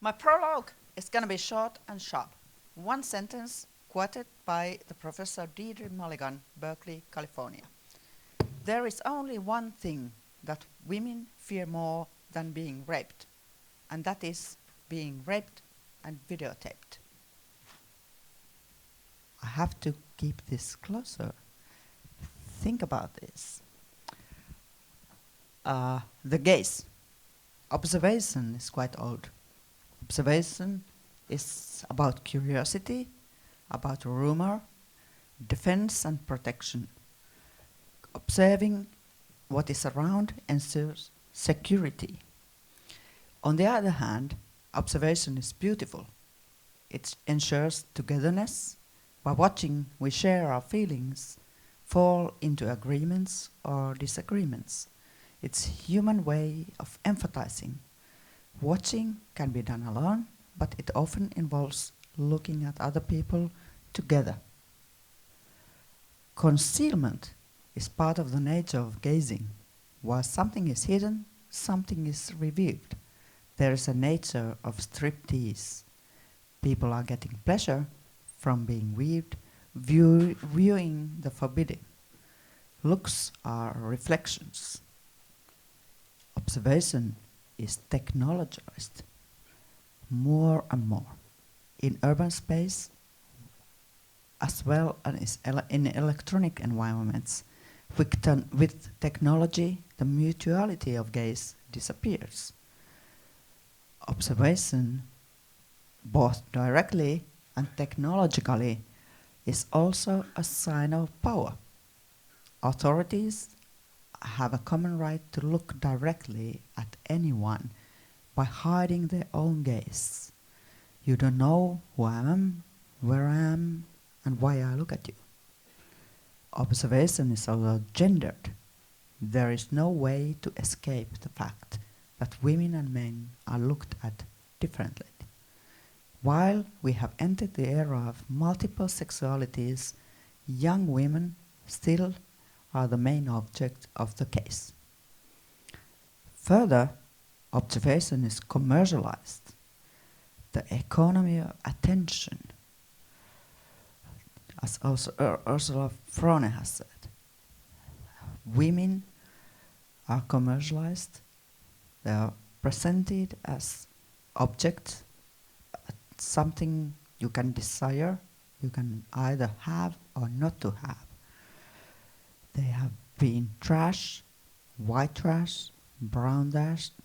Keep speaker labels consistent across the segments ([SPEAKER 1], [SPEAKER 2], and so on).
[SPEAKER 1] My prologue is going to be short and sharp. One sentence quoted by the Professor Deirdre Mulligan, Berkeley, California. There is only one thing that women fear more than being raped, and that is being raped and videotaped. I have to keep this closer. Think about this. The gaze. Observation is quite old. Observation is about curiosity, about rumor, defense and protection. Observing what is around ensures security. On the other hand, observation is beautiful. It ensures togetherness. By watching, we share our feelings, fall into agreements or disagreements. It's a human way of empathizing. Watching can be done alone, but it often involves looking at other people together. Concealment is part of the nature of gazing. While something is hidden, something is revealed. There is a nature of striptease. People are getting pleasure from being viewing the forbidden. Looks are reflections. Observation is technologized more and more in urban space as well as in electronic environments. With technology, the mutuality of gaze disappears. Observation, both directly and technologically, is also a sign of power. Authorities have a common right to look directly at anyone by hiding their own gaze. You don't know who I am, where I am, and why I look at you. Observation is also gendered. There is no way to escape the fact that women and men are looked at differently. While we have entered the era of multiple sexualities, young women still are the main object of the case. Further, observation is commercialized. The economy of attention, as also Ursula Frone has said, women are commercialized. They are presented as objects, something you can desire, you can either have or not to have. They have been trash, white trash, brown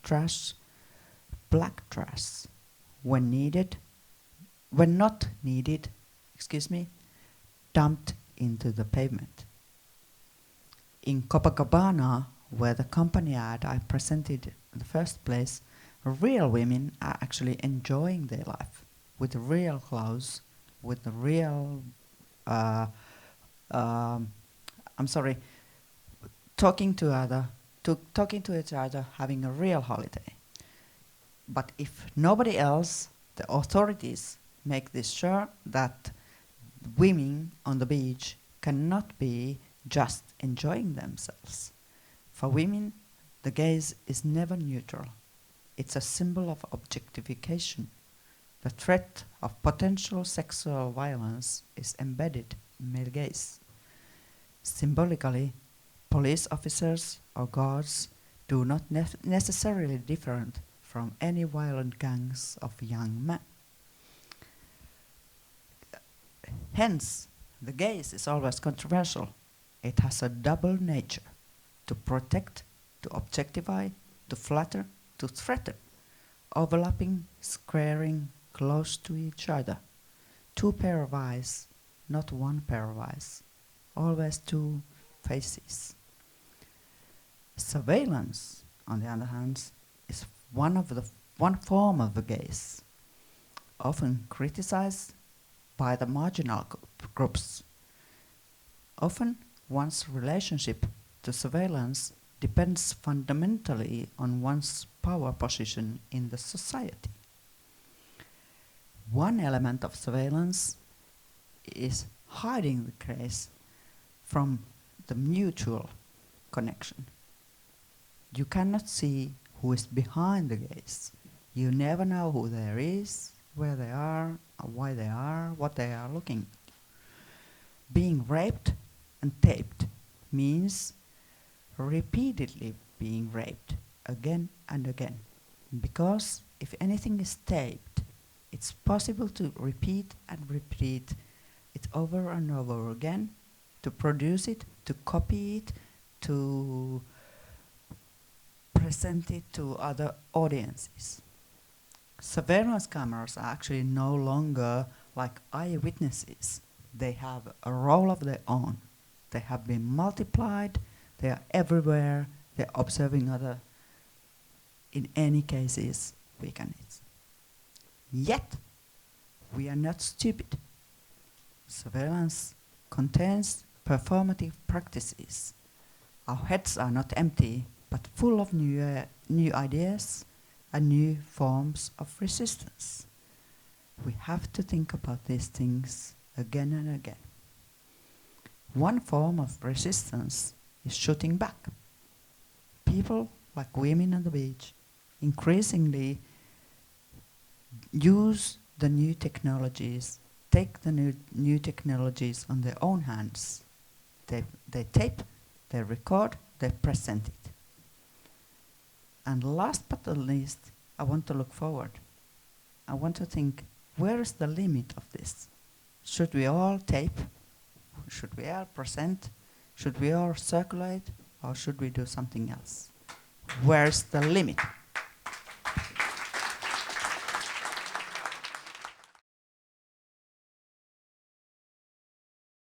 [SPEAKER 1] trash, black trash. When not needed, dumped into the pavement. In Copacabana, where the company ad I presented in the first place, real women are actually enjoying their life with real clothes, with the real talking to each other, having a real holiday. But if nobody else, the authorities make this sure that women on the beach cannot be just enjoying themselves. For women, the gaze is never neutral. It's a symbol of objectification. The threat of potential sexual violence is embedded in male gaze. Symbolically, police officers or guards do not necessarily different from any violent gangs of young men. Hence, the gaze is always controversial. It has a double nature: to protect, to objectify, to flatter, to threaten, overlapping, squaring, close to each other. Two pair of eyes, not one pair of eyes. Always two faces. Surveillance, on the other hand, is one form of the gaze, often criticized by the marginal groups. Often, one's relationship to surveillance depends fundamentally on one's power position in the society. One element of surveillance is hiding the gaze from the mutual connection. You cannot see who is behind the gaze. You never know who there is, where they are, why they are, what they are looking. Being raped and taped means repeatedly being raped again and again. Because if anything is taped, it's possible to repeat and repeat it over and over again, to produce it, to copy it, to present it to other audiences. Surveillance cameras are actually no longer like eyewitnesses. They have a role of their own. They have been multiplied, they are everywhere, they're observing other, in any cases, weakness. Yet, we are not stupid. Surveillance contains performative practices. Our heads are not empty, but full of new ideas and new forms of resistance. We have to think about these things again and again. One form of resistance is shooting back. People, like women on the beach, increasingly use the new technologies, take the new technologies on their own hands. They tape, they record, they present it. And last but not least, I want to look forward. I want to think, where is the limit of this? Should we all tape? Should we all present? Should we all circulate? Or should we do something else? Where's the limit?